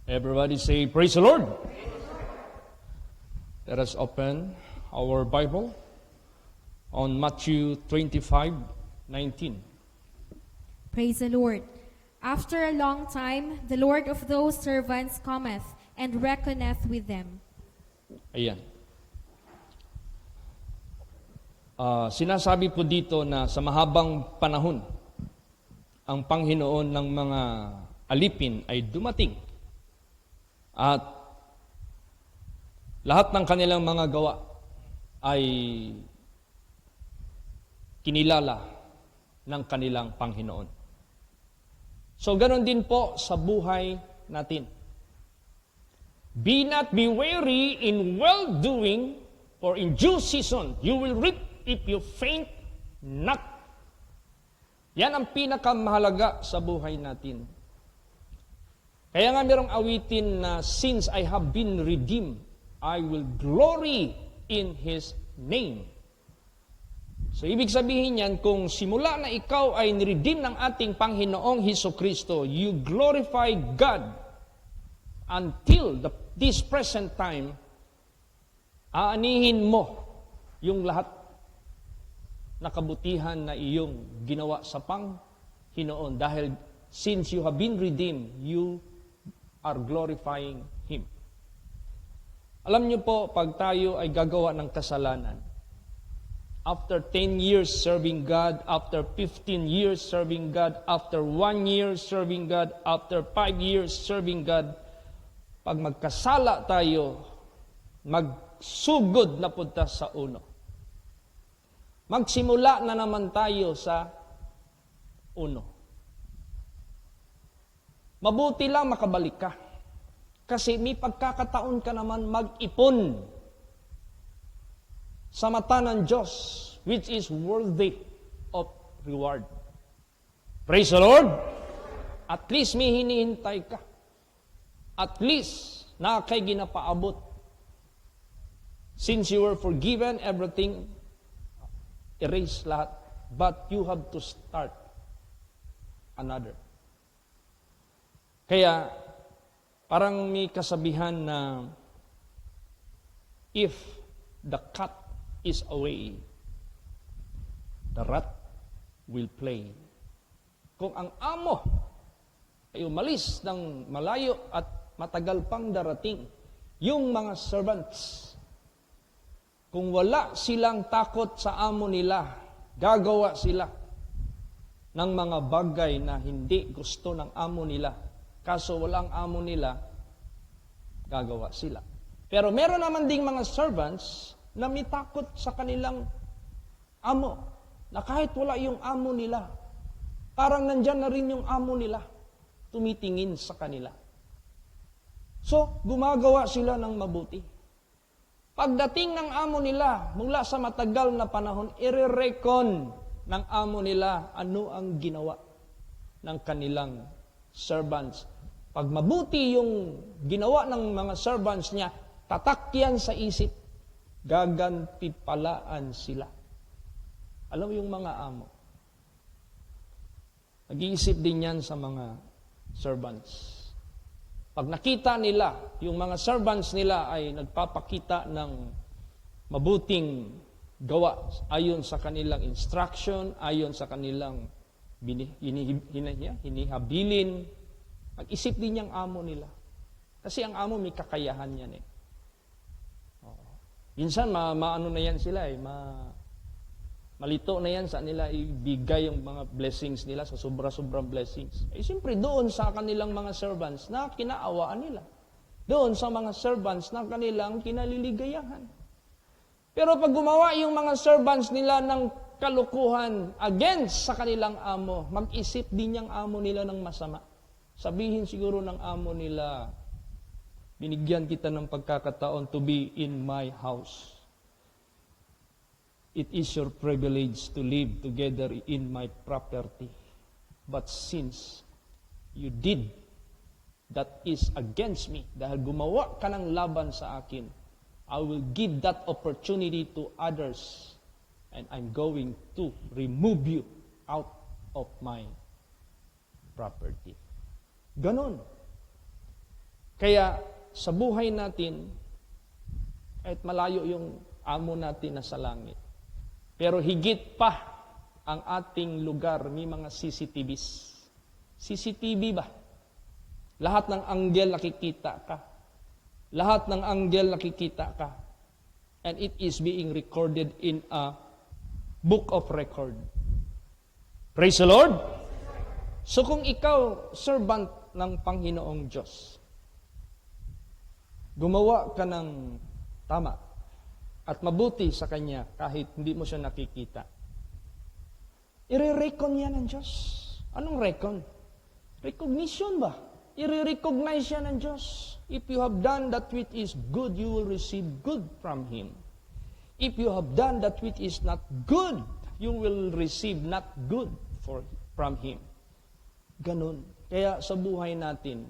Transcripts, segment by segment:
Everybody say, praise the Lord. Let us open our Bible on Matthew 25:19. Praise the Lord. After a long time, the Lord of those servants cometh, and reckoneth with them. Ayan. Sinasabi po dito na sa mahabang panahon, ang Panginoon ng mga alipin ay dumating. At lahat ng kanilang mga gawa ay kinilala ng kanilang Panginoon. So, ganoon din po sa buhay natin. Be not be weary in well-doing, for in due season you will reap if you faint not. Yan ang pinakamahalaga sa buhay natin. Kaya nga merong awitin na, since I have been redeemed, I will glory in His name. So, ibig sabihin yan, kung simula na ikaw ay niredeem ng ating Panginoong Hesukristo, you glorify God until this present time, aanihin mo yung lahat na kabutihan na iyong ginawa sa Panginoon. Dahil since you have been redeemed, you are glorifying Him. Alam niyo po, pag tayo ay gagawa ng kasalanan, after 10 years serving God, after 15 years serving God, after 1 year serving God, after 5 years serving God, pag magkasala tayo, magsugod na punta sa uno. Magsimula na naman tayo sa uno. Mabuti lang makabalik ka. Kasi may pagkakataon ka naman mag-ipon sa mata ng Diyos, which is worthy of reward. Praise the Lord! At least may hinihintay ka. At least na kay ginapaabot. Since you were forgiven, everything erase lahat. But you have to start another. Kaya, parang may kasabihan na, if the cat is away, the rat will play. Kung ang amo ay umalis ng malayo at matagal pang darating, yung mga servants, kung wala silang takot sa amo nila, gagawa sila ng mga bagay na hindi gusto ng amo nila. Kaso walang amo nila, gagawa sila. Pero meron naman ding mga servants na may takot sa kanilang amo, na kahit wala yung amo nila, parang nandyan na rin yung amo nila, tumitingin sa kanila. So, gumagawa sila ng mabuti. Pagdating ng amo nila, mula sa matagal na panahon, ire-recon ng amo nila ano ang ginawa ng kanilang servants. Pag mabuti yung ginawa ng mga servants niya, tatakyan sa isip, gagantipalaan sila. Alam mo yung mga amo, nag-iisip din yan sa mga servants. Pag nakita nila, yung mga servants nila ay nagpapakita ng mabuting gawa ayon sa kanilang instruction, ayon sa kanilang hinihabilin, mag-isip din yung amo nila. Kasi ang amo may kakayahan yan eh. Minsan, maano na yan sila eh, malito na yan sa nila ibigay yung mga blessings nila, sa sobra-sobrang blessings. Eh, siyempre, doon sa kanilang mga servants na kinaawaan nila. Doon sa mga servants na kanilang kinaliligayahan. Pero pag gumawa yung mga servants nila ng kalukuhan against sa kanilang amo, mag-isip din yung amo nila ng masama. Sabihin siguro ng amo nila, binigyan kita ng pagkakataon to be in my house. It is your privilege to live together in my property. But since you did, that is against me. Dahil gumawa ka ng laban sa akin, I will give that opportunity to others. And I'm going to remove you out of my property. Ganon. Kaya sa buhay natin, kahit malayo yung amo natin na sa langit, pero higit pa ang ating lugar, may mga CCTVs. CCTV ba? Lahat ng anggel nakikita ka. Lahat ng anggel nakikita ka. And it is being recorded in a book of record. Praise the Lord! So kung ikaw, servant ng Panginoong Diyos, gumawa ka ng tama at mabuti sa Kanya kahit hindi mo siya nakikita, i-recon niya ng Diyos. Anong recon? Recognition ba? I-recognize siya ng Diyos. If you have done that which is good, you will receive good from Him. If you have done that which is not good, you will receive not good from Him. Ganun. Kaya sa buhay natin,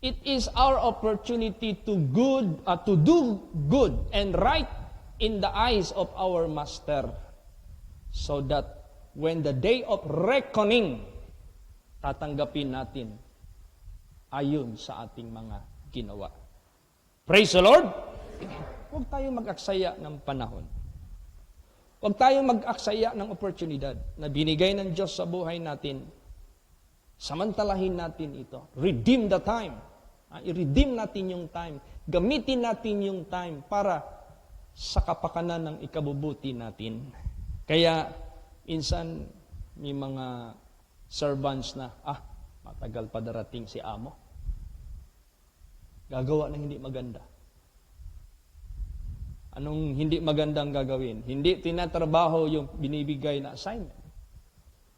it is our opportunity to do good and right in the eyes of our Master, so that when the day of reckoning, tatanggapin natin ayon sa ating mga ginawa. Praise the Lord! Huwag tayong mag-aksaya ng panahon. Huwag tayong mag-aksaya ng oportunidad na binigay ng Diyos sa buhay natin. Samantalahin natin ito. Redeem the time. I-redeem natin yung time. Gamitin natin yung time para sa kapakanan ng ikabubuti natin. Kaya, minsan, may mga servants na, matagal pa darating si amo. Gagawa ng hindi maganda. Anong hindi magandang gagawin? Hindi tinatrabaho yung binibigay na assignment.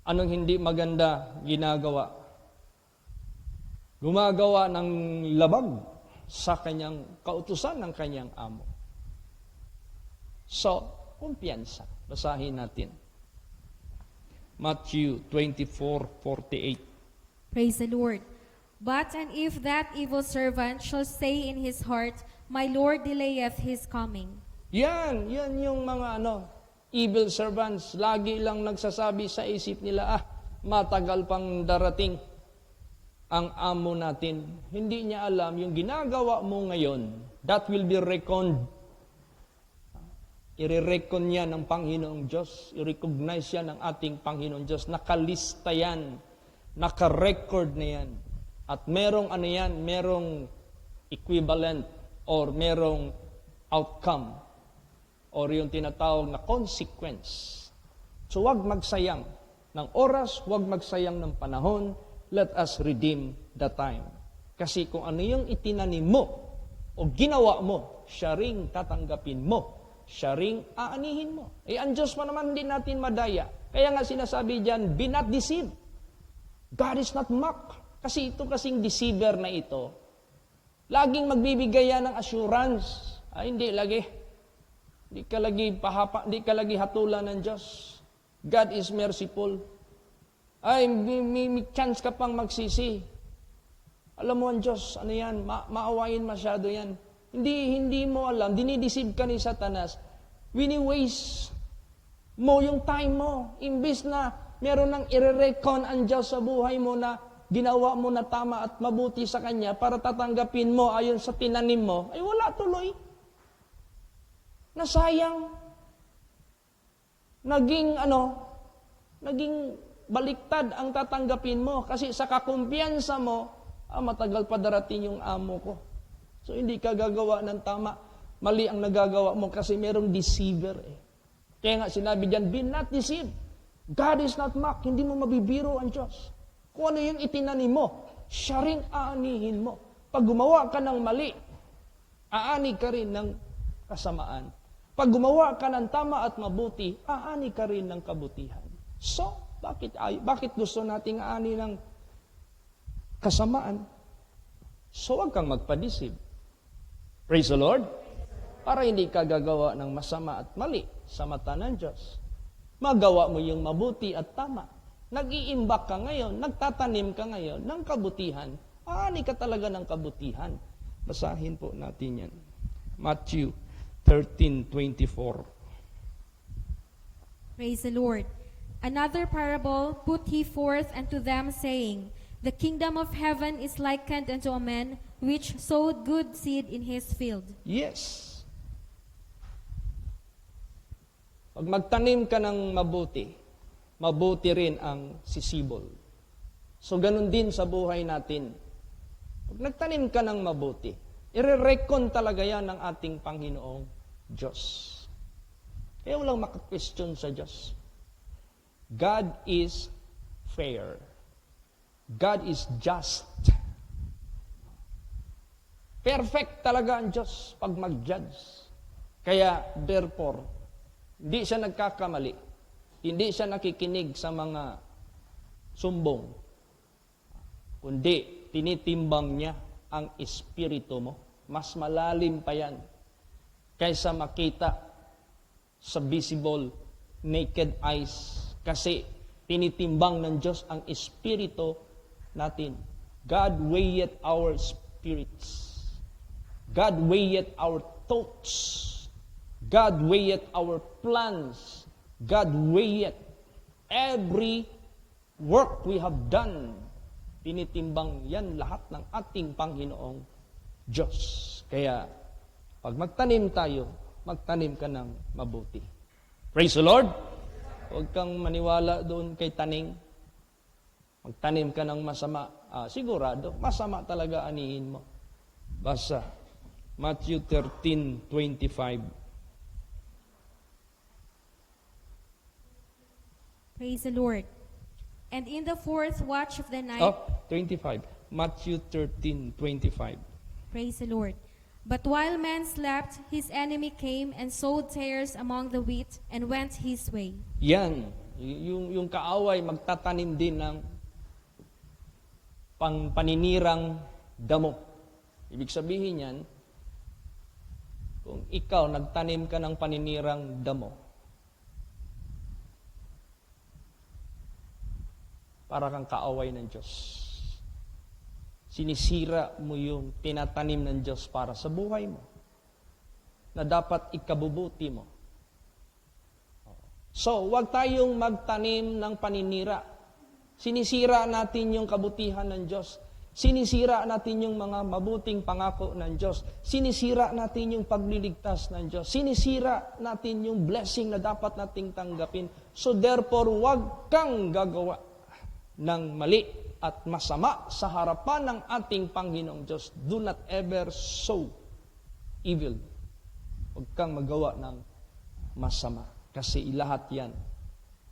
Anong hindi maganda ginagawa? Gumagawa ng labag sa kanyang kautusan ng kanyang amo. So, kumpiyansa. Basahin natin. Matthew 24:48. Praise the Lord. But and if that evil servant shall say in his heart, My Lord delayeth his coming. Yan yung mga evil servants. Lagi lang nagsasabi sa isip nila, matagal pang darating ang amo natin. Hindi niya alam yung ginagawa mo ngayon, that will be reckoned. I-recon niya ng Panginoong Diyos. I-recognize yan ng ating Panginoong Diyos. Nakalista yan. Naka-record na yan. At merong merong equivalent or merong outcome or yung tinatawag na consequence. So wag magsayang ng oras, wag magsayang ng panahon. Let us redeem the time. Kasi kung ano yung itinanim mo o ginawa mo, siya ring tatanggapin mo. Siya ring aanihin mo. Ang Diyos mo naman hindi natin madaya. Kaya nga sinasabi diyan, be not deceived. God is not mocked. Kasi ito kasing deceiver na ito, laging magbibigay yan ng assurance. Hindi lagi. Hindi ka lagi hatulan ng Diyos. God is merciful. May chance ka pang magsisi. Alam mo ang Diyos, maawain masyado yan. Hindi mo alam, dinideceive ka ni Satanas. Wini-waste mo yung time mo. Imbis na meron ng i-recon ang Diyos sa buhay mo na ginawa mo na tama at mabuti sa Kanya para tatanggapin mo ayon sa tinanim mo, ay wala tuloy. Nasayang. Naging baliktad ang tatanggapin mo kasi sa kakumpiyansa mo, matagal pa darating yung amo ko. So hindi ka gagawa ng tama. Mali ang nagagawa mo kasi merong deceiver. Kaya nga sinabi diyan, be not deceived. God is not mocked. Hindi mo mabibiro ang Diyos. Kung ano yung itinanim mo, siya rin aanihin mo. Pag gumawa ka ng mali, aani ka rin ng kasamaan. Pag gumawa ka ng tama at mabuti, aani ka rin ng kabutihan. So, bakit gusto nating aani ng kasamaan? So, huwag kang magpa-deceive. Praise the Lord. Para hindi ka gagawa ng masama at mali sa mata ng Diyos. Magawa mo yung mabuti at tama. Nag-iimbak ka ngayon, nagtatanim ka ngayon ng kabutihan. Aani ka talaga ng kabutihan. Basahin po natin yan. Matthew 13:24. Praise the Lord. Another parable put he forth unto them, saying, The kingdom of heaven is likened unto a man which sowed good seed in his field. Yes. Pag magtanim ka ng mabuti, mabuti rin ang sisibol. So ganun din sa buhay natin. Pag nagtanim ka ng mabuti, ire-recon talaga yan ng ating Panginoong Diyos. Kaya walang maka-question sa Diyos. God is fair. God is just. Perfect talaga ang Diyos pag mag-judge. Kaya, therefore, hindi siya nagkakamali. Hindi siya nakikinig sa mga sumbong. Kundi, tinitimbang niya ang espiritu mo. Mas malalim pa yan kaysa makita sa visible, naked eyes. Kasi, tinitimbang ng Diyos ang espiritu natin. God weigheth our spirits. God weigheth our thoughts. God weigheth our plans. God weigheth every work we have done. Tinitimbang yan lahat ng ating Panginoong Diyos. Kaya, pag magtanim tayo, magtanim ka ng mabuti. Praise the Lord! Huwag kang maniwala doon kay taning. Magtanim ka ng masama. Sigurado, masama talaga anihin mo. Basa, Matthew 13:25. Praise the Lord. And in the fourth watch of the night, 25. Matthew 13:25. praise the Lord. But while man slept, his enemy came and sowed tares among the wheat and went his way. Yan, yung kaaway magtatanim din ng paninirang damo. Ibig sabihin yan, kung ikaw nagtanim ka ng paninirang damo, para kang kaaway ng Diyos. Sinisira mo yung tinatanim ng Diyos para sa buhay mo, na dapat ikabubuti mo. So, huwag tayong magtanim ng paninira. Sinisira natin yung kabutihan ng Diyos. Sinisira natin yung mga mabuting pangako ng Diyos. Sinisira natin yung pagliligtas ng Diyos. Sinisira natin yung blessing na dapat nating tanggapin. So therefore, huwag kang gagawa ng mali at masama sa harapan ng ating Panginoong Diyos. Do not ever sow evil. Huwag kang magawa ng masama. Kasi lahat yan,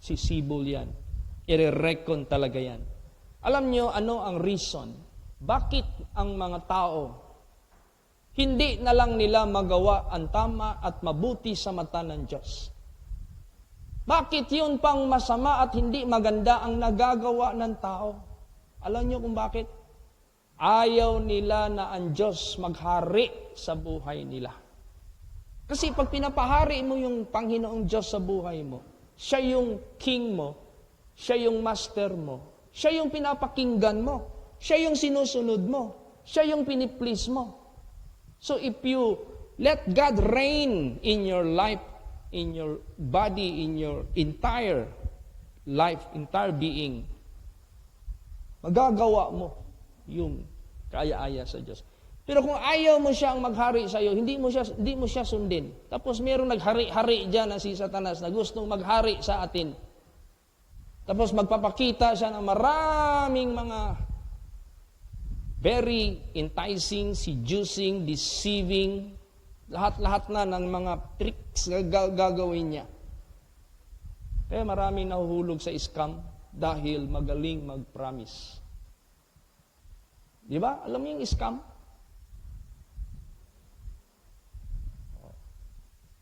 sisibol yan, ire-recon talaga yan. Alam nyo ano ang reason? Bakit ang mga tao hindi na lang nila magawa ang tama at mabuti sa mata ng Diyos? Bakit yun pang masama at hindi maganda ang nagagawa ng tao? Alam nyo kung bakit? Ayaw nila na ang Diyos maghari sa buhay nila. Kasi pag pinapahari mo yung Panginoong Diyos sa buhay mo, siya yung king mo, siya yung master mo, siya yung pinapakinggan mo, siya yung sinusunod mo, siya yung piniplease mo. So if you let God reign in your life, in your body, in your entire life, entire being, magagawa mo yung kaaya-aya sa Diyos. Pero kung ayaw mo siyang maghari sa iyo, hindi mo siya sundin. Tapos mayroong naghari-hari diyan na si Satanas na gustong maghari sa atin. Tapos magpapakita siya ng maraming mga very enticing, seducing, deceiving, lahat-lahat na ng mga tricks na gagawin niya. Kaya maraming nahuhulog sa scam dahil magaling mag-promise. Di ba? Alam mo yung scam?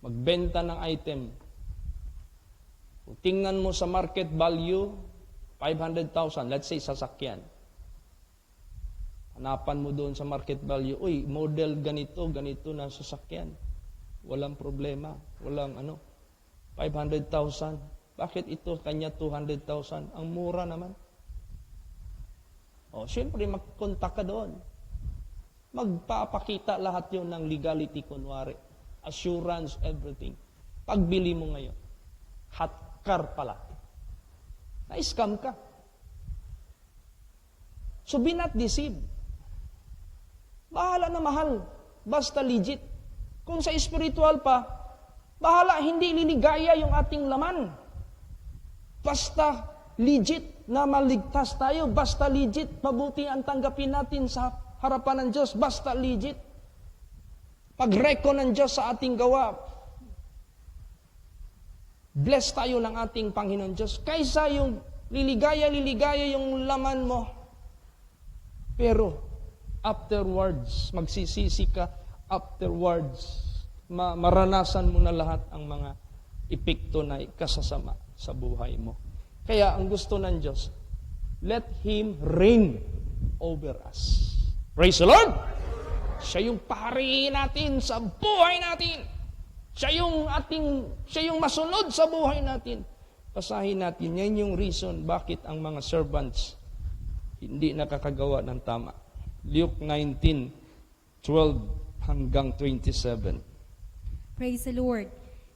Magbenta ng item. Kung tingnan mo sa market value, 500,000, let's say sasakyan. Hanapan mo doon sa market value, uy, model ganito na sasakyan. Walang problema, walang 500,000. Bakit ito kanya 200,000? Ang mura naman. Siyempre, mag-contact ka doon. Magpapakita lahat yun ng legality, kunwari. Assurance, everything. Pagbili mo ngayon, hot car pala. Na-scam ka. So be not deceived. Bahala na mahal, basta legit. Kung sa spiritual pa, bahala, hindi liligaya yung ating laman. Basta legit na maligtas tayo, basta legit, mabuti ang tanggapin natin sa harapan ng Diyos, basta legit. Pag-reco ng Diyos sa ating gawa, bless tayo ng ating Panginoon Diyos. Kaysa yung liligaya yung laman mo, pero afterwards, magsisisi ka, afterwards, maranasan mo na lahat ang mga epekto na kasasama sa buhay mo. Kaya ang gusto ng Diyos, let Him reign over us. Praise the Lord! Siya yung pari natin sa buhay natin. Siya yung masunod sa buhay natin. Basahin natin, yan yung reason bakit ang mga servants hindi nakakagawa ng tama. Luke 19:12 hanggang 27. Praise the Lord.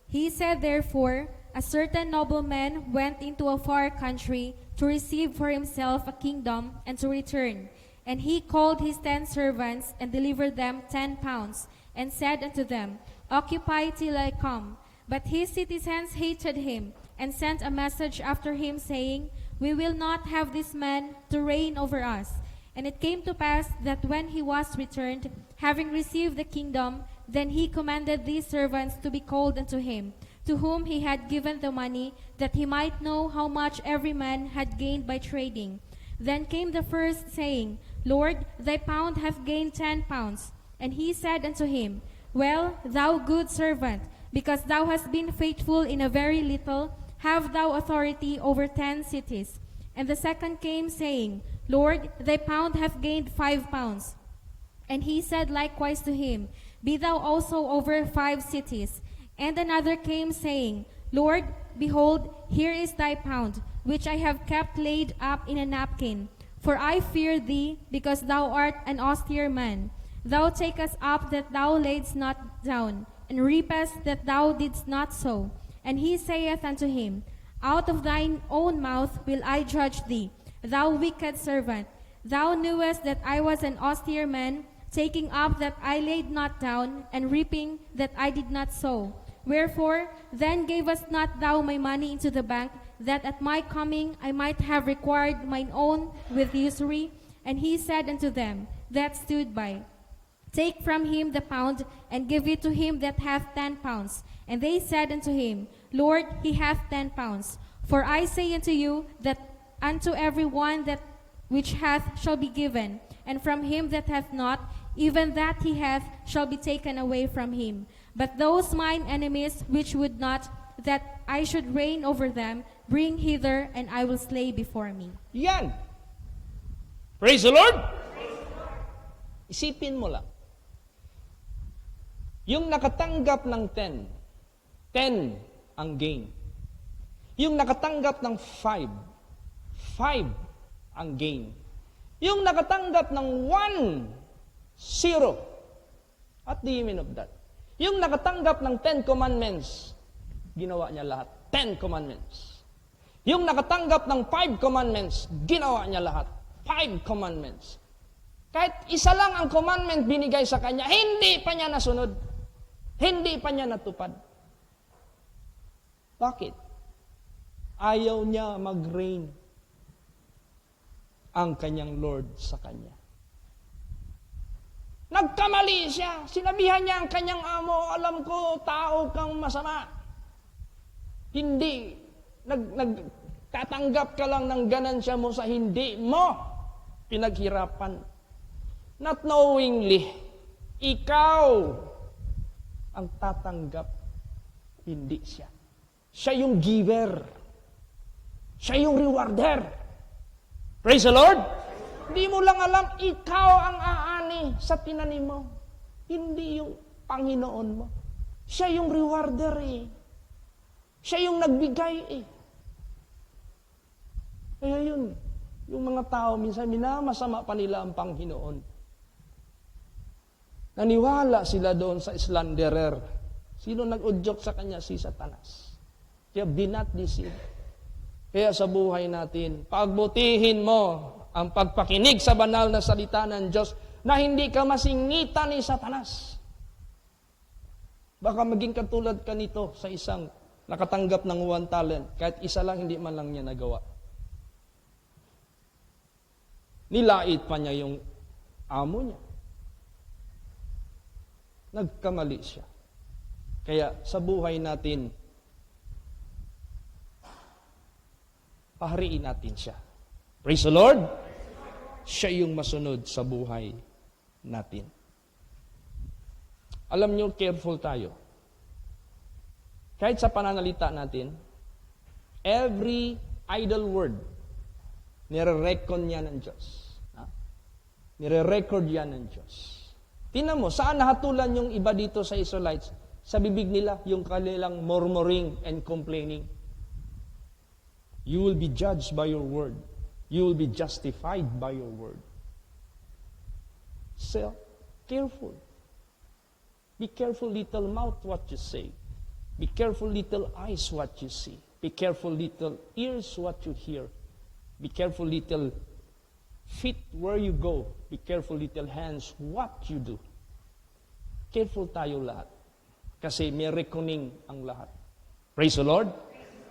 He said, therefore, a certain nobleman went into a far country to receive for himself a kingdom and to return. And he called his 10 servants and delivered them 10 pounds and said unto them, occupy till I come. But his citizens hated him and sent a message after him, saying, we will not have this man to reign over us. And it came to pass that when he was returned, having received the kingdom, then he commanded these servants to be called unto him, to whom he had given the money, that he might know how much every man had gained by trading. Then came the first, saying, Lord, thy pound hath gained 10 pounds. And he said unto him, well, thou good servant, because thou hast been faithful in a very little, have thou authority over 10 cities. And the second came, saying, Lord, thy pound hath gained 5 pounds. And he said likewise to him, be thou also over 5 cities. And another came, saying, Lord, behold, here is thy pound, which I have kept laid up in a napkin. For I fear thee, because thou art an austere man. Thou takest up that thou laidst not down, and reapest that thou didst not sow. And he saith unto him, out of thine own mouth will I judge thee, thou wicked servant. Thou knewest that I was an austere man, taking up that I laid not down, and reaping that I did not sow. Wherefore then gavest not thou my money into the bank, that at my coming I might have required mine own with usury? And he said unto them that stood by, take from him the pound, and give it to him that hath 10 pounds. And they said unto him, Lord, he hath 10 pounds. For I say unto you, that unto every one that which hath shall be given, and from him that hath not, even that he hath shall be taken away from him. But those mine enemies which would not that I should reign over them, bring hither, and I will slay before me. Yan! Praise the Lord! Isipin mo lang. Yung nakatanggap ng 10 ang gain. Yung nakatanggap ng 5 ang gain. Yung nakatanggap ng 1, 0. What do you mean of that? Yung nakatanggap ng 10 commandments, ginawa niya lahat. 10 commandments. Yung nakatanggap ng 5 commandments, ginawa niya lahat. 5 commandments. Kahit isa lang ang commandment binigay sa kanya, hindi pa niya nasunod. Hindi pa niya natupad. Bakit? Ayaw niya mag-reign ang kanyang Lord sa kanya. Nagkamali siya. Sinabihan niya ang kanyang amo, alam ko, tao kang masama. Hindi. Nagtatanggap ka lang ng ganansya mo sa hindi mo pinaghirapan. Not knowingly, ikaw ang tatanggap, hindi siya. Siya yung giver. Siya yung rewarder. Praise the Lord! Hindi mo lang alam, ikaw ang aani sa tinanim mo. Hindi yung Panginoon mo. Siya yung rewarder eh. Siya yung nagbigay eh. Kaya yun, yung mga tao minsan minamasama pa nila ang Panginoon. Naniwala sila doon sa slanderer. Sino nag-udyok sa kanya? Si Satanas. Kaya be not deceived. Kaya sa buhay natin, pagbutihin mo ang pagpakinig sa banal na salita ng Diyos na hindi ka masingitan ni Satanas. Baka maging katulad ka nito sa isang nakatanggap ng 1 talent, kahit isa lang hindi man lang niya nagawa. Nilait pa niya yung amo niya. Nagkamali siya. Kaya sa buhay natin, pahariin natin siya. Praise the Lord! Siya yung masunod sa buhay natin. Alam nyo, careful tayo. Kahit sa pananalita natin, every idle word, nire-reckon niya ng Diyos. Nire-record yan ng Diyos. Tingnan mo, saan nahatulan yung iba dito sa Israelites? Sa bibig nila, yung kanilang murmuring and complaining. You will be judged by your word. You will be justified by your word. So, careful. Be careful, little mouth, what you say. Be careful, little eyes, what you see. Be careful, little ears, what you hear. Be careful, little feet, where you go. Be careful, little hands, what you do. Careful tayo lahat. Kasi may reckoning ang lahat. Praise the Lord.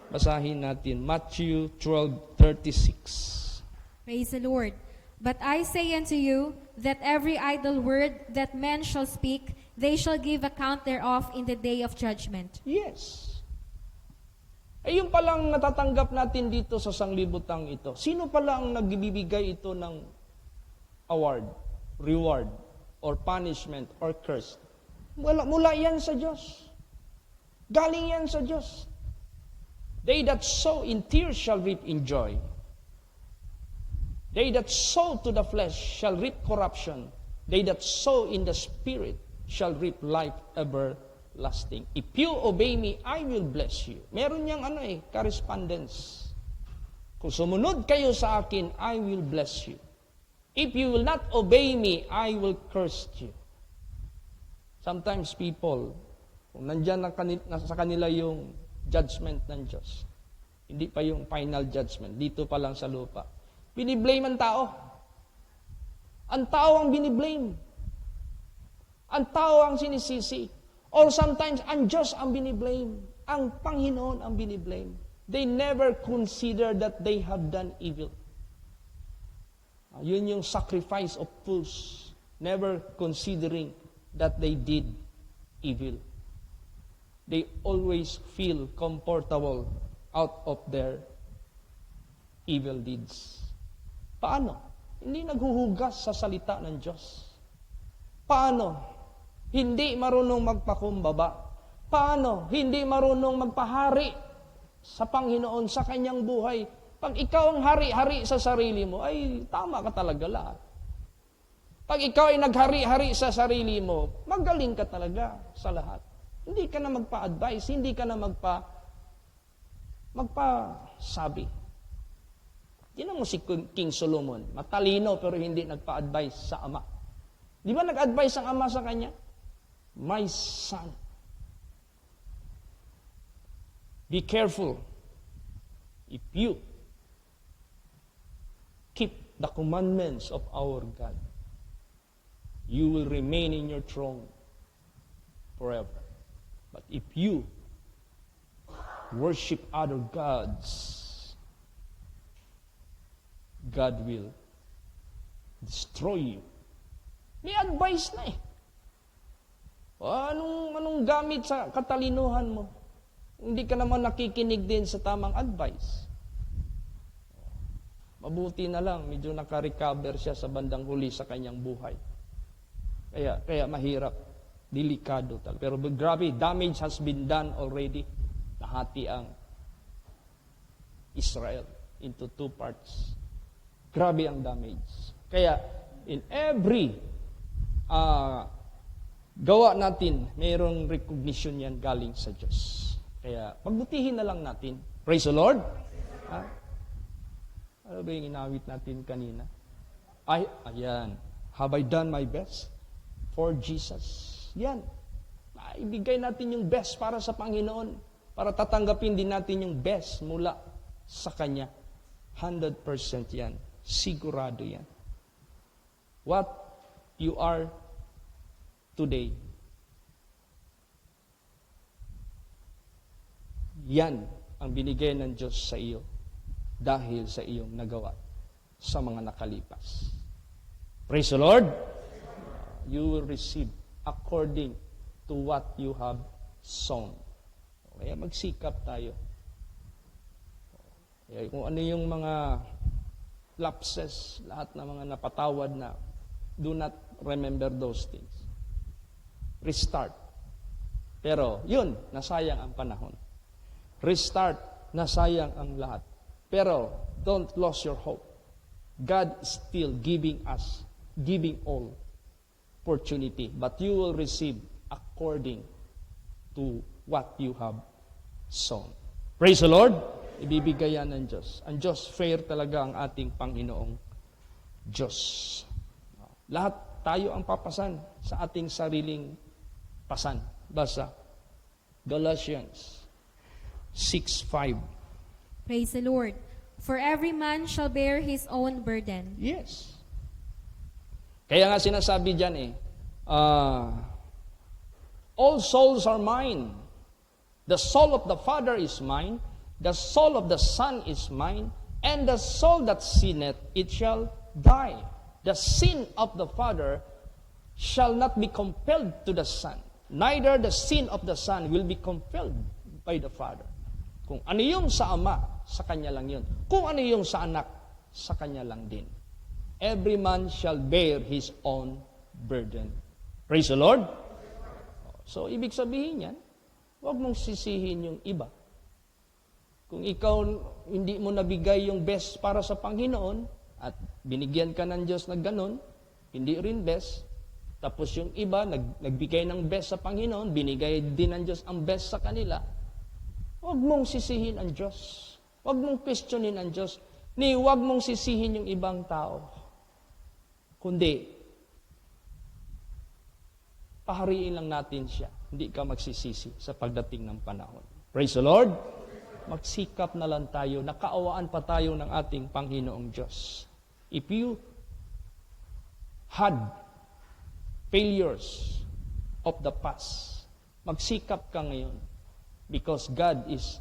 Basahin natin Matthew 12:36. Praise the Lord. But I say unto you that every idle word that men shall speak, they shall give account thereof in the day of judgment. Yes. Yung palang natatanggap natin dito sa sanglibutang ito. Sino pala ang nagbibigay ito ng award, reward, or punishment, or curse? Mula yan sa Diyos. Galing yan sa Diyos. They that sow in tears shall reap in joy. They that sow to the flesh shall reap corruption. They that sow in the spirit shall reap life everlasting. If you obey me, I will bless you. Meron niyang correspondence. Kung sumunod kayo sa akin, I will bless you. If you will not obey me, I will curse you. Sometimes people, kung nandyan sa kanila yung judgment ng Diyos, hindi pa yung final judgment, dito pa lang sa lupa, biniblame ang tao. Ang tao ang biniblame. Ang tao ang sinisisi. Or sometimes, ang Diyos ang biniblame. Ang Panginoon ang biniblame. They never consider that they have done evil. Yun yung sacrifice of fools. Never considering that they did evil. They always feel comfortable out of their evil deeds. Paano? Hindi naghuhugas sa salita ng Diyos. Paano? Hindi marunong magpakumbaba. Paano? Hindi marunong magpahari sa Panginoon sa kanyang buhay. Pag ikaw ang hari-hari sa sarili mo, ay tama ka talaga lahat. Pag ikaw ay naghari-hari sa sarili mo, magaling ka talaga sa lahat. Hindi ka na magpa-advise, hindi ka na magpasabi. Tingnan mo si King Solomon, matalino pero hindi nagpa-advise sa ama. Di ba nag-advise ang ama sa kanya? My son, be careful if you keep the commandments of our God. You will remain in your throne forever. But if you worship other gods, God will destroy you. May advice na eh. Anong gamit sa katalinuhan mo? Hindi ka naman nakikinig din sa tamang advice. Mabuti na lang, medyo naka-recover siya sa bandang huli sa kanyang buhay. Kaya mahirap, delikado talaga. Pero grabe, damage has been done already. Nahati ang Israel into 2 parts. Grabe ang damage. Kaya, in every gawa natin, mayroong recognition yan galing sa Diyos. Kaya, pagbutihin na lang natin. Praise the Lord! Ano ba yung inawit natin kanina? Ayan. Have I done my best for Jesus? Yan. Ibigay natin yung best para sa Panginoon. Para tatanggapin din natin yung best mula sa Kanya. 100% yan. Sigurado yan. What you are today, yan ang binigay ng Diyos sa iyo dahil sa iyong nagawa sa mga nakalipas. Praise the Lord. You will receive according to what you have sown. Kaya magsikap tayo. Kaya kung ano yung mga lapses, lahat ng mga napatawad na, do not remember those things. Restart. Pero yun, nasayang ang panahon. Restart, nasayang ang lahat. Pero don't lose your hope. God is still giving all opportunity, but you will receive according to what you have sown. Praise the Lord. Ibibigay yan ng Diyos. Ang Diyos, fair talaga ang ating Panginoong Diyos. Lahat tayo ang papasan sa ating sariling pasan. Basa, Galatians 6:5. Praise the Lord. For every man shall bear his own burden. Yes. Kaya nga sinasabi dyan all souls are mine. The soul of the Father is mine. The soul of the Son is mine. And the soul that sinneth, it shall die. The sin of the Father shall not be compelled to the Son. Neither the sin of the Son will be compelled by the Father. Kung ano yung sa Ama, sa Kanya lang yun. Kung ano yung sa Anak, sa Kanya lang din. Every man shall bear his own burden. Praise the Lord. So, ibig sabihin yan, huwag mong sisihin yung iba. Kung ikaw hindi mo nabigay yung best para sa Panginoon, at binigyan ka ng Diyos na ganun, hindi rin best, tapos yung iba, nagbigay ng best sa Panginoon, binigay din ng Diyos ang best sa kanila, huwag mong sisihin ang Diyos. Huwag mong questionin ang Diyos. Ni huwag mong sisihin yung ibang tao. Kundi, pahariin lang natin siya. Hindi ka magsisisi sa pagdating ng panahon. Praise the Lord. Magsikap na lang tayo. Nakaawaan pa tayo ng ating Panginoong Diyos. If you had failures of the past, magsikap ka ngayon. Because God is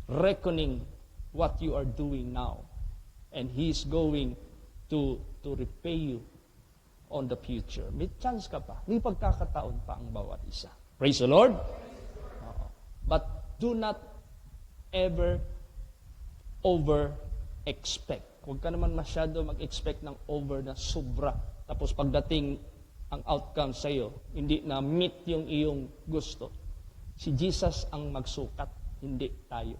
reckoning what you are doing now. And He is going to repay you on the future. May chance ka pa. May pagkakataon pa ang bawat isa. Praise the Lord. But do not ever over-expect. Huwag ka naman masyado mag-expect ng over na sobra. Tapos pagdating ang outcome sa iyo, hindi na meet yung iyong gusto. Si Jesus ang magsukat, hindi tayo.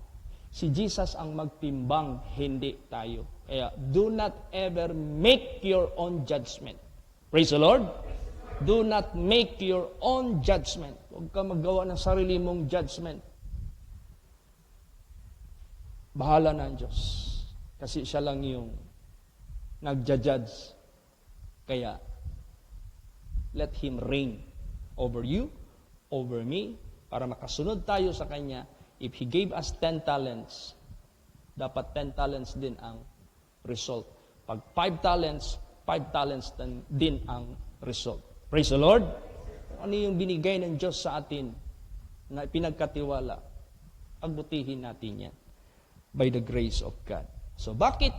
Si Jesus ang magtimbang, hindi tayo. Kaya, do not ever make your own judgment. Praise the Lord. Do not make your own judgment. Huwag ka maggawa ng sarili mong judgment. Bahala na ang Diyos. Kasi siya lang yung nagja-judge. Kaya, let Him reign over you, over me, para makasunod tayo sa Kanya. If He gave us 10 talents, dapat 10 talents din ang result. Pag 5 talents din ang result. Praise the Lord. Ano yung binigay ng Diyos sa atin na pinagkatiwala, pagbutihin natin yan by the grace of God. So bakit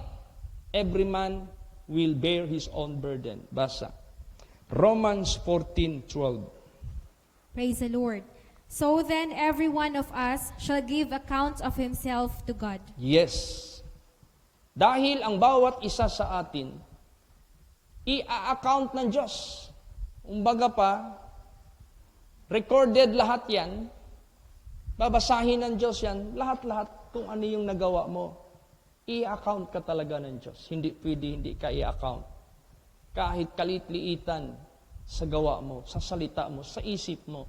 every man will bear his own burden? Basa. Romans 14:12. Praise the Lord. So then every one of us shall give account of himself to God. Yes. Dahil ang bawat isa sa atin, i-account ng Diyos. Umbaga pa, recorded lahat yan, babasahin ng Diyos yan, lahat-lahat kung ano yung nagawa mo. I-account ka talaga ng Diyos. Hindi pwede, hindi ka i-account. Kahit kalit-liitan sa gawa mo, sa salita mo, sa isip mo,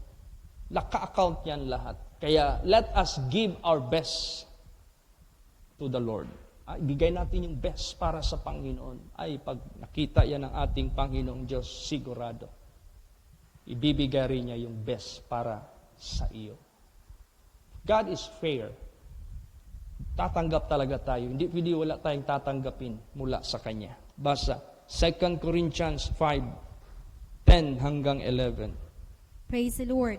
naka-account yan lahat. Kaya, let us give our best to the Lord. Ibigay natin yung best para sa Panginoon. Ay, pag nakita yan ng ating Panginoong Diyos, sigurado, ibibigay rin niya yung best para sa iyo. God is fair. tatanggap talaga tayo. Hindi pwede wala tayong tatanggapin mula sa Kanya. Basa, 2 Corinthians 5:10 hanggang 11. Praise the Lord.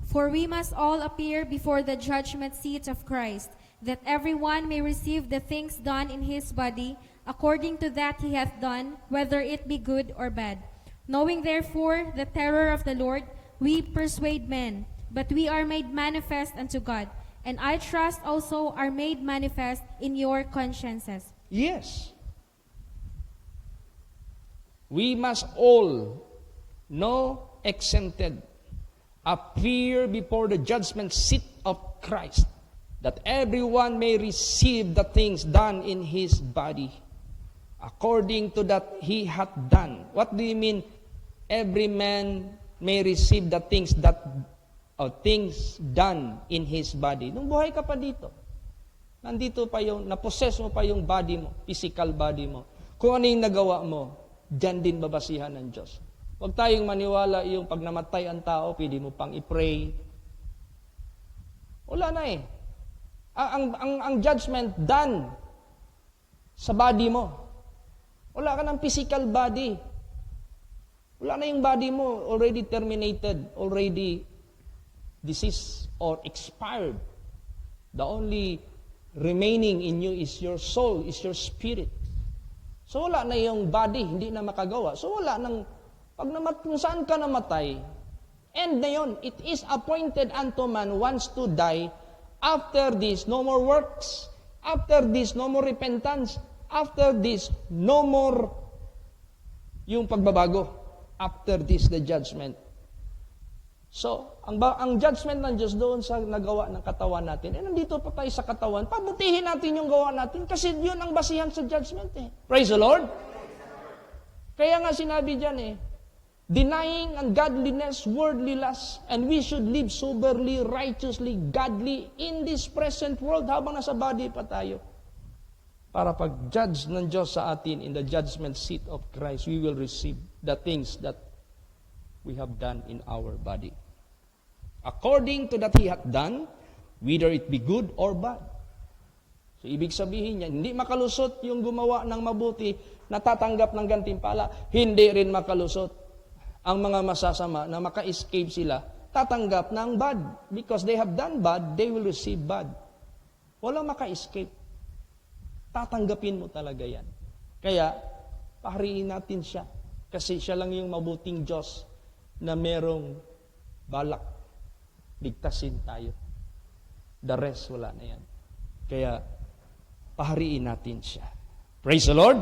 For we must all appear before the judgment seat of Christ, that everyone may receive the things done in his body, according to that he hath done, whether it be good or bad. Knowing therefore the terror of the Lord, we persuade men, but we are made manifest unto God, and I trust also are made manifest in your consciences. Yes. We must all, no exempted, appear before the judgment seat of Christ, that everyone may receive the things done in his body, according to that he hath done. What do you mean? Every man may receive the things things done in his body. Nung buhay ka pa dito, nandito pa yung, napossess mo pa yung body mo, physical body mo. Kung ano yung nagawa mo, dyan din babasihan ng Diyos. Huwag tayong maniwala yung pag namatay ang tao, pwede mo pang i-pray. Wala na eh. Ang judgment done sa body mo. Wala ka ng physical body. Wala na yung body mo, already terminated, already deceased or expired. The only remaining in you is your soul, is your spirit. So wala na yung body, hindi na makagawa. So wala nang, kung saan ka namatay, end na yun. It is appointed unto man once to die. After this, no more works. After this, no more repentance. After this, no more yung pagbabago. After this, the judgment. So, ang judgment ng Diyos doon sa nagawa ng katawan natin, nandito pa tayo sa katawan, pabutihin natin yung gawa natin kasi yun ang basihan sa judgment eh. Praise the Lord! Kaya nga sinabi dyan denying ungodliness, worldly lust, and we should live soberly, righteously, godly in this present world habang nasa body pa tayo. Para pag-judge ng Diyos sa atin in the judgment seat of Christ, we will receive the things that we have done in our body. According to that He hath done, whether it be good or bad. So, ibig sabihin niya, hindi makalusot yung gumawa ng mabuti, natatanggap ng gantimpala, hindi rin makalusot ang mga masasama na maka-escape sila, tatanggap ng bad. Because they have done bad, they will receive bad. Walang maka-escape. Tatanggapin mo talaga yan. Kaya, pahariin natin siya. Kasi siya lang yung mabuting Diyos na merong balak. Ligtasin tayo. The rest, wala na yan. Kaya, pahariin natin siya. Praise the Lord!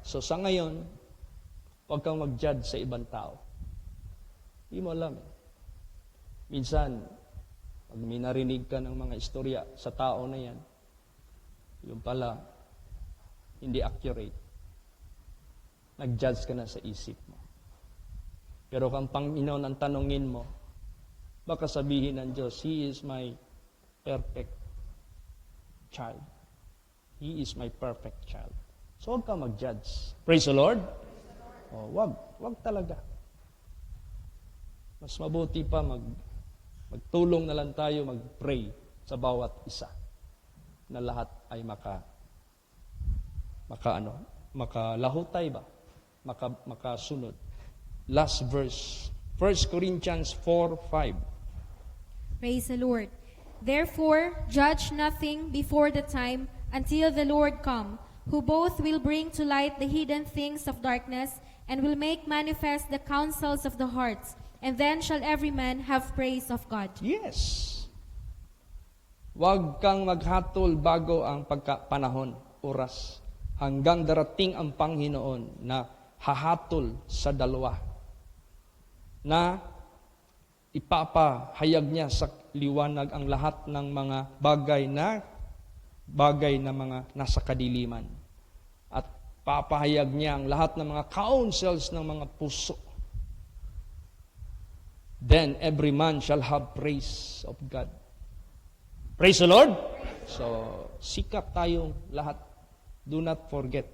So, sa ngayon, huwag kang mag-judge sa ibang tao. Hindi mo alam. Minsan, pag may narinig ka ng mga istorya sa tao na yan, yung pala, hindi accurate. Nag-judge ka na sa isip mo. Pero kung Panginoon ang tanongin mo, baka sabihin ng Diyos, He is my perfect child. He is my perfect child. So huwag ka mag-judge. Praise the Lord. Oh, wag talaga. Mas mabuti pa magtulong na lang tayo, mag-pray sa bawat isa na lahat ay makalahutay ba? Makasunod. Last verse, 1 Corinthians 4:5. Praise the Lord. Therefore, judge nothing before the time until the Lord come, who both will bring to light the hidden things of darkness and will make manifest the counsels of the hearts, and then shall every man have praise of God. Yes. Huwag kang maghatol bago ang pagkapanahon, oras, hanggang darating ang Panginoon na hahatol sa dalawa, na ipapahayag niya sa liwanag ang lahat ng mga bagay na mga nasa kadiliman. At papahayag niya ang lahat ng mga counsels ng mga puso. Then every man shall have praise of God. Praise the Lord! So, sikap tayong lahat. Do not forget.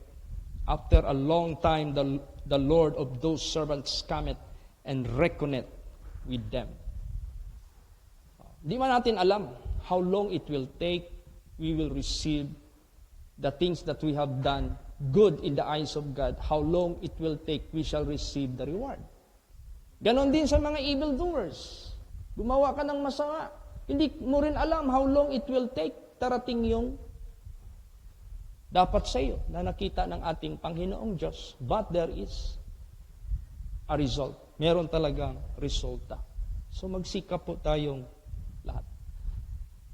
After a long time, the Lord of those servants cometh and reckoneth with them. Di man natin alam how long it will take we will receive the things that we have done good in the eyes of God, how long it will take, we shall receive the reward. Ganon din sa mga evildoers. Gumawa ka ng masama. Hindi mo rin alam how long it will take darating yung dapat sa iyo na nakita ng ating Panginoong Diyos. But there is a result. Meron talagang resulta. So magsikap po tayong lahat.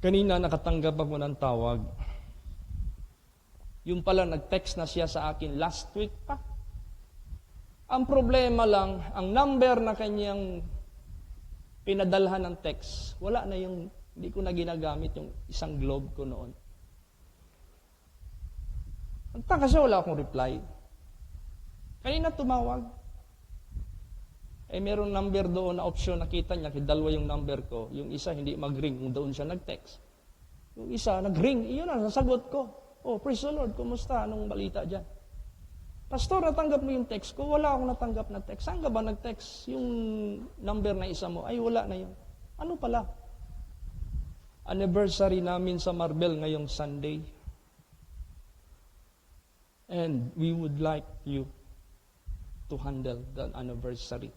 Kanina nakatanggap ako ng tawag. Yung pala nag-text na siya sa akin last week pa. Ang problema lang, ang number na kanyang pinadalhan ng text, wala na yung, hindi ko na ginagamit yung isang globe ko noon. Ang kasi wala akong reply. Kanina tumawag. Meron number doon na option, nakita niya, dalawa yung number ko. Yung isa hindi mag-ring, kung doon siya nag-text. Yung isa nag-ring, iyon na, nasagot ko. Oh, praise the Lord, kumusta? Anong balita dyan? Pastor, natanggap mo yung text ko? Wala akong natanggap na text. Saan ka ba nag-text? Yung number na isa mo, ay wala na yun. Ano pala? Anniversary namin sa Marbel ngayong Sunday. And we would like you to handle the anniversary.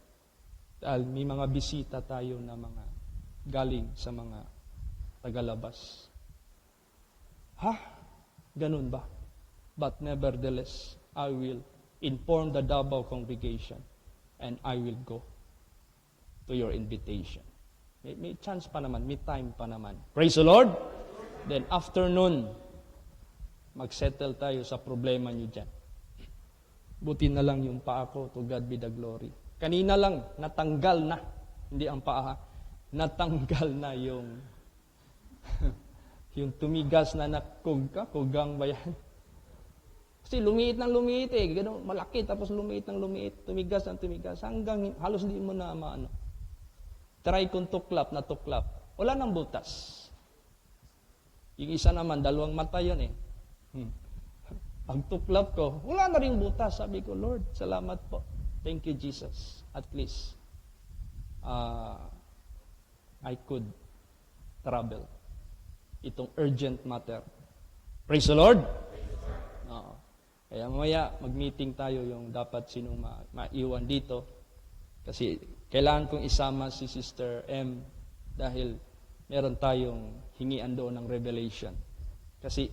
Dahil may mga bisita tayo na mga galing sa mga tagalabas. Ha? Ganun ba? But nevertheless, I will inform the Davao congregation and I will go to your invitation. May chance pa naman, may time pa naman. Praise the Lord! Then afternoon, mag-settle tayo sa problema nyo dyan. Buti na lang yung paa ko, to God be the glory. Kanina lang, natanggal na. Hindi ang paa, natanggal na yung yung tumigas na kugang ba yan? Kasi lumiit ng lumiit eh. Ganun, malaki, tapos lumiit ng lumiit. Tumigas ng tumigas. Hanggang halos hindi mo na maano. Try kong tuklap na tuklap. Wala nang butas. Yung isa naman, dalawang mata yun eh. Pag tuklap ko, wala na rin butas. Sabi ko, Lord, salamat po. Thank you, Jesus. At least, I could travel. Itong urgent matter. Praise the Lord! Oo. Kaya mamaya, mag-meeting tayo yung dapat sinong maiwan dito. Kasi kailangan kong isama si Sister M dahil meron tayong hingian doon ng revelation. Kasi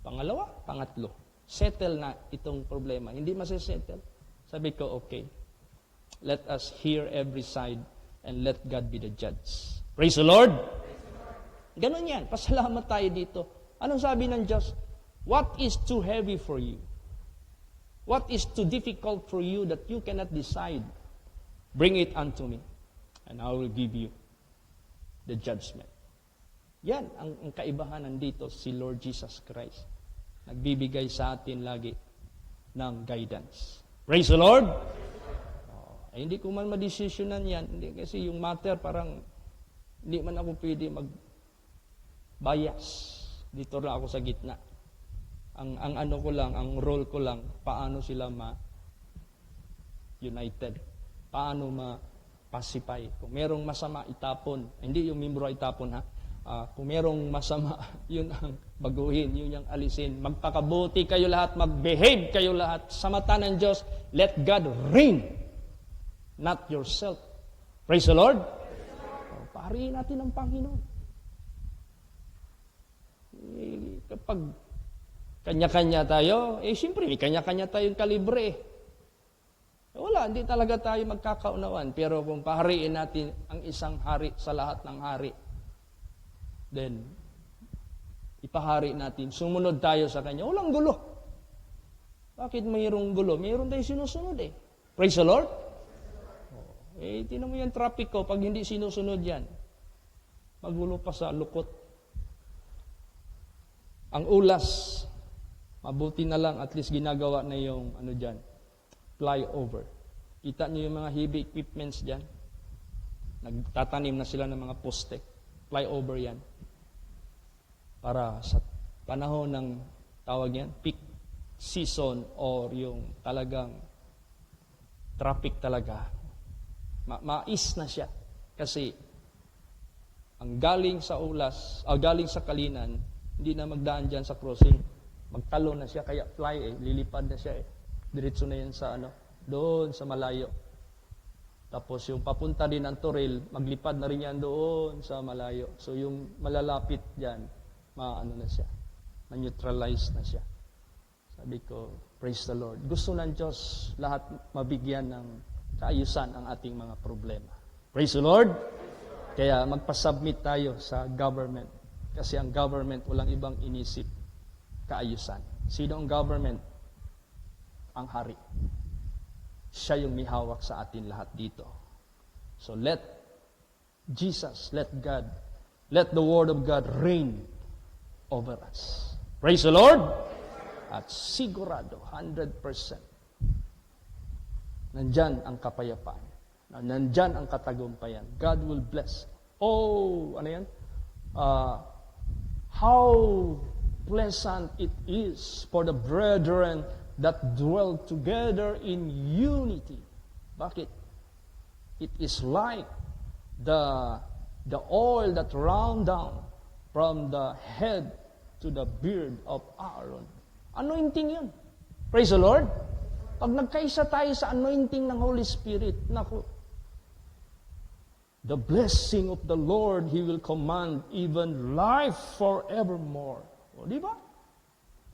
pangatlo, settle na itong problema. Hindi masisettle. Sabi ko, okay, let us hear every side and let God be the judge. Praise the Lord! Ganon yan. Pasalamat tayo dito. Anong sabi ng Diyos? What is too heavy for you? What is too difficult for you that you cannot decide? Bring it unto me, and I will give you the judgment. Yan ang kaibahan nandito si Lord Jesus Christ. Nagbibigay sa atin lagi ng guidance. Praise the Lord! Hindi ko man madesisyonan yan. Hindi, kasi yung matter parang hindi man ako pwede bias. Dito lang ako sa gitna. Ang ano ko lang, ang role ko lang, paano sila united. Paano pacify. Kung merong masama, itapon. Hindi yung membro itapon ha. Kung merong masama, yun ang baguhin, yun ang alisin. Magpakabuti kayo lahat, mag-behave kayo lahat. Sa mata ng Diyos, let God reign, not yourself. Praise the Lord. Pahariin natin ang Panginoon. Kapag kanya-kanya tayo, siyempre, may kanya-kanya tayong kalibre. Wala, hindi talaga tayo magkakaunawan. Pero kung pahariin natin ang isang hari sa lahat ng hari, then, ipahari natin, sumunod tayo sa Kanya. Walang gulo. Bakit mayroong gulo? Mayroon tayong sinusunod eh. Praise the Lord. Tinan mo yung traffic ko, pag hindi sinusunod yan, magulo pa sa lukot. Ang ulas, mabuti na lang, at least ginagawa na yung, flyover. Kita niyo yung mga heavy equipments dyan. Nagtatanim na sila ng mga poste. Flyover yan. Para sa panahon ng, tawag yan, peak season or yung talagang traffic talaga, mais na siya. Kasi, ang galing sa ulas, galing sa Kalinan, Hindi na magdaan dyan sa crossing. Magtalo na siya, kaya fly lilipad na siya Diretso na yan sa doon sa malayo. Tapos yung papunta din ng Toril, maglipad na rin yan doon sa malayo. So yung malalapit dyan, na siya, ma-neutralize na siya. Sabi ko, praise the Lord. Gusto ng Diyos lahat mabigyan ng kaayusan ang ating mga problema. Praise the Lord. Kaya magpasubmit tayo sa government. Kasi ang government walang ibang inisip kaayusan. Sino ang government? Ang hari. Siya yung may hawak sa atin lahat dito. So let Jesus, let God, let the Word of God reign over us. Praise the Lord. At sigurado, 100%, nandyan ang kapayapaan. Nandyan ang katagumpayan. God will bless. Oh, ano yan? How pleasant it is for the brethren that dwell together in unity. Bakit? It is like the oil that round down from the head to the beard of Aaron. Anointing yun. Praise the Lord. Pag nagkaisa tayo sa anointing ng Holy Spirit, naku, the blessing of the Lord, He will command even life forevermore. O, di ba?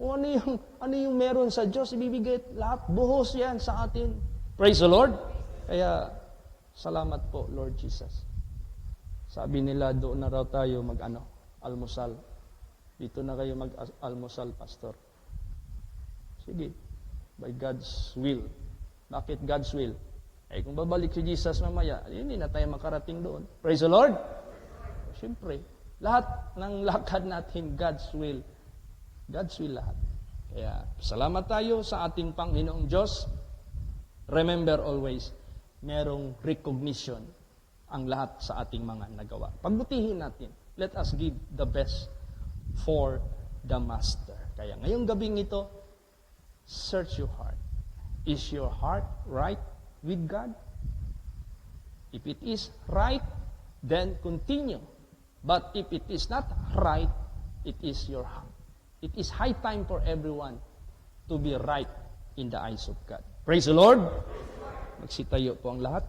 O ano yung meron sa Diyos, ibibigay lahat, buhos yan sa atin. Praise the Lord. Kaya, salamat po, Lord Jesus. Sabi nila, doon na raw tayo almusal. Dito na kayo mag-almusal, Pastor. Sige, by God's will. Bakit God's will? Kung babalik si Jesus mamaya, hindi na tayo makarating doon. Praise the Lord. Siyempre, lahat ng lakad natin, God's will. God's will lahat. Kaya, salamat tayo sa ating Panginoong Diyos. Remember always, merong recognition ang lahat sa ating mga nagawa. Pagbutihin natin. Let us give the best for the Master. Kaya ngayong gabing ito, search your heart. Is your heart right with God? If it is right, then continue. But if it is not right, it is your heart. It is high time for everyone to be right in the eyes of God. Praise the Lord. Magsitayo po ang lahat.